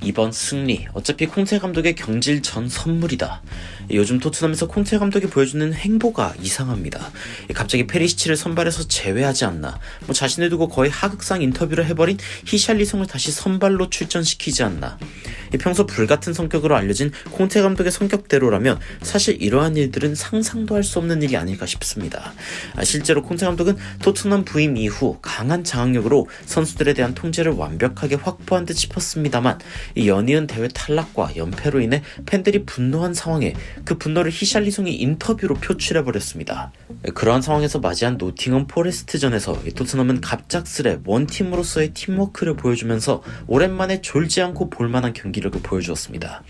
이번 승리, 어차피 콩테 감독의 경질 전 선물이다. 요즘 토트넘에서 콩테 감독이 보여주는 행보가 이상합니다. 갑자기 페리시치를 선발해서 제외하지 않나, 자신을 두고 거의 하극상 인터뷰를 해버린 히샬리송을 다시 선발로 출전시키지 않나. 평소 불같은 성격으로 알려진 콩테 감독의 성격대로라면 사실 이러한 일들은 상상도 할 수 없는 일이 아닐까 싶습니다. 실제로 콩테 감독은 토트넘 부임 이후 강한 장악력으로 선수들에 대한 통제를 완벽하게 확보한 듯 싶었습니다만, 이 연이은 대회 탈락과 연패로 인해 팬들이 분노한 상황에 그 분노를 히샬리송이 인터뷰로 표출해버렸습니다. 그러한 상황에서 맞이한 노팅엄 포레스트전에서 토트넘은 갑작스레 원팀으로서의 팀워크를 보여주면서 오랜만에 졸지 않고 볼만한 경기력을 보여주었습니다.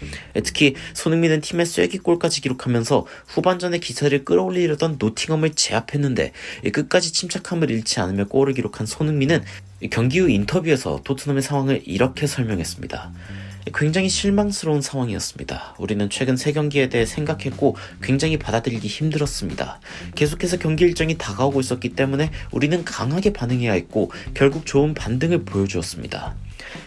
특히 손흥민은 팀의 쐐기골까지 기록하면서 후반전에 기세를 끌어올리려던 노팅엄을 제압했는데, 끝까지 침착함을 잃지 않으며 골을 기록한 손흥민은 경기 후 인터뷰에서 토트넘의 상황을 이렇게 설명했습니다. 굉장히 실망스러운 상황이었습니다. 우리는 최근 3경기에 대해 생각했고 굉장히 받아들이기 힘들었습니다. 계속해서 경기 일정이 다가오고 있었기 때문에 우리는 강하게 반응해야 했고 결국 좋은 반등을 보여주었습니다.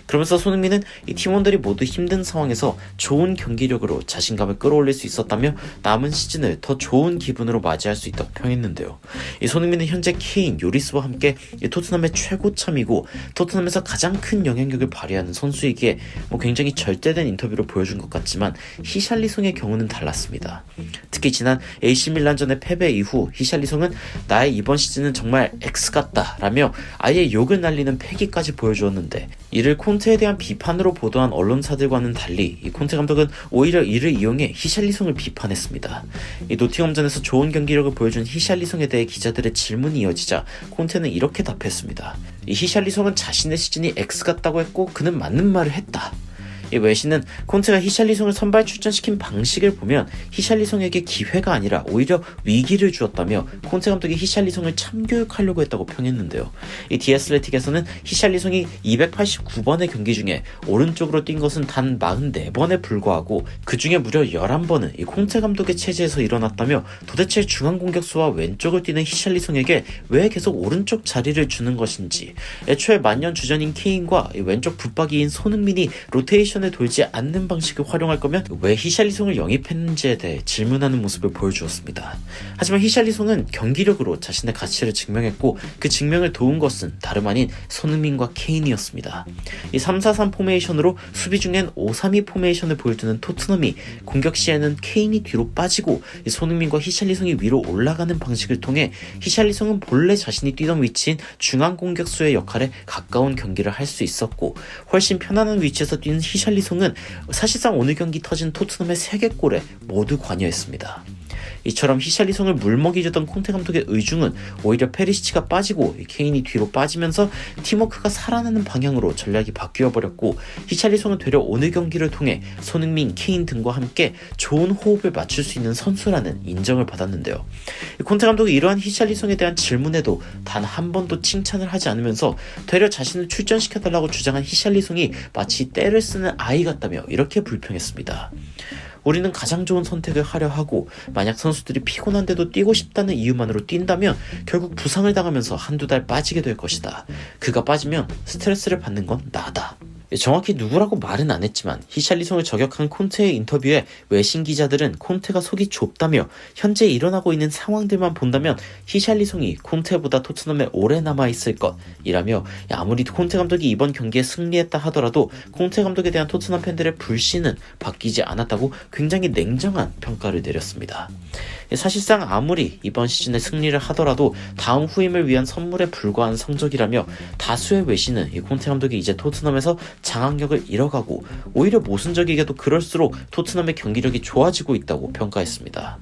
그러면서 손흥민은 이 팀원들이 모두 힘든 상황에서 좋은 경기력으로 자신감을 끌어올릴 수 있었다며 남은 시즌을 더 좋은 기분으로 맞이할 수 있다고 평했는데요. 이 손흥민은 현재 케인, 요리스와 함께 이 토트넘의 최고참이고 토트넘에서 가장 큰 영향력을 발휘하는 선수이기에 굉장히 절대된 인터뷰를 보여준 것 같지만 히샬리송의 경우는 달랐습니다. 특히 지난 AC밀란전의 패배 이후 히샬리송은 나의 이번 시즌은 정말 X 같다 라며 아예 욕을 날리는 패기까지 보여주었는데, 이를 콘테에 대한 비판으로 보도한 언론사들과는 달리 이 콘테 감독은 오히려 이를 이용해 히샬리송을 비판했습니다. 이 노팅엄전에서 좋은 경기력을 보여준 히샬리송에 대해 기자들의 질문이 이어지자 콘테는 이렇게 답했습니다. 이 히샬리송은 자신의 시즌이 X 같다고 했고 그는 맞는 말을 했다. 이 외신은 콘테가 히샬리송을 선발 출전시킨 방식을 보면 히샬리송에게 기회가 아니라 오히려 위기를 주었다며 콘테 감독이 히샬리송을 참교육하려고 했다고 평했는데요. 이 디애슬레틱에서는 히샬리송이 289번의 경기 중에 오른쪽으로 뛴 것은 단 44번에 불과하고 그 중에 무려 11번은 이 콘테 감독의 체제에서 일어났다며, 도대체 중앙 공격수와 왼쪽을 뛰는 히샬리송에게 왜 계속 오른쪽 자리를 주는 것인지, 애초에 만년 주전인 케인과 이 왼쪽 붙박이인 손흥민이 로테이션 돌지 않는 방식을 활용할 거면 왜 히샬리송을 영입했는지에 대해 질문하는 모습을 보여주었습니다. 하지만 히샬리송은 경기력으로 자신의 가치를 증명했고 그 증명을 도운 것은 다름 아닌 손흥민과 케인이었습니다. 이 3-4-3 포메이션으로 수비 중엔 5-3-2 포메이션을 보여주는 토트넘이 공격 시에는 케인이 뒤로 빠지고 이 손흥민과 히샬리송이 위로 올라가는 방식을 통해 히샬리송은 본래 자신이 뛰던 위치인 중앙 공격수의 역할에 가까운 경기를 할 수 있었고, 훨씬 편안한 위치에서 뛰는 히샬리송은 사실상 오늘 경기 터진 토트넘의 3개 골에 모두 관여했습니다. 이처럼 히샬리송을 물먹이려던 콩테 감독의 의중은 오히려 페리시치가 빠지고 케인이 뒤로 빠지면서 팀워크가 살아나는 방향으로 전략이 바뀌어버렸고, 히샬리송은 되려 오늘 경기를 통해 손흥민, 케인 등과 함께 좋은 호흡을 맞출 수 있는 선수라는 인정을 받았는데요. 콩테 감독이 이러한 히샬리송에 대한 질문에도 단 한 번도 칭찬을 하지 않으면서 되려 자신을 출전시켜달라고 주장한 히샬리송이 마치 떼를 쓰는 아이 같다며 이렇게 불평했습니다. 우리는 가장 좋은 선택을 하려 하고, 만약 선수들이 피곤한데도 뛰고 싶다는 이유만으로 뛴다면 결국 부상을 당하면서 한두 달 빠지게 될 것이다. 그가 빠지면 스트레스를 받는 건 나다. 정확히 누구라고 말은 안 했지만 히샬리송을 저격한 콘테의 인터뷰에 외신 기자들은 콘테가 속이 좁다며 현재 일어나고 있는 상황들만 본다면 히샬리송이 콘테보다 토트넘에 오래 남아있을 것이라며, 아무리 콘테 감독이 이번 경기에 승리했다 하더라도 콘테 감독에 대한 토트넘 팬들의 불신은 바뀌지 않았다고 굉장히 냉정한 평가를 내렸습니다. 사실상 아무리 이번 시즌에 승리를 하더라도 다음 후임을 위한 선물에 불과한 성적이라며, 다수의 외신은 이 콘테 감독이 이제 토트넘에서 장악력을 잃어가고 오히려 모순적이게도 그럴수록 토트넘의 경기력이 좋아지고 있다고 평가했습니다.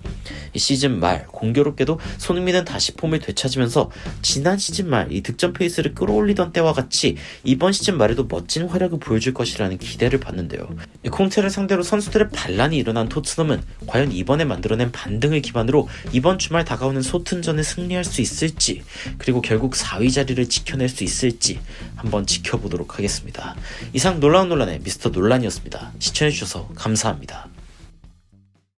이 시즌 말 공교롭게도 손흥민은 다시 폼을 되찾으면서 지난 시즌 말 이 득점 페이스를 끌어올리던 때와 같이 이번 시즌 말에도 멋진 활약을 보여줄 것이라는 기대를 받는데요. 이 콘테를 상대로 선수들의 반란이 일어난 토트넘은 과연 이번에 만들어낸 반등을 기반으로 이번 주말 다가오는 소튼전에 승리할 수 있을지, 그리고 결국 4위 자리를 지켜낼 수 있을지 한번 지켜보도록 하겠습니다. 이상 놀라운 논란의 미스터 논란이었습니다. 시청해주셔서 감사합니다.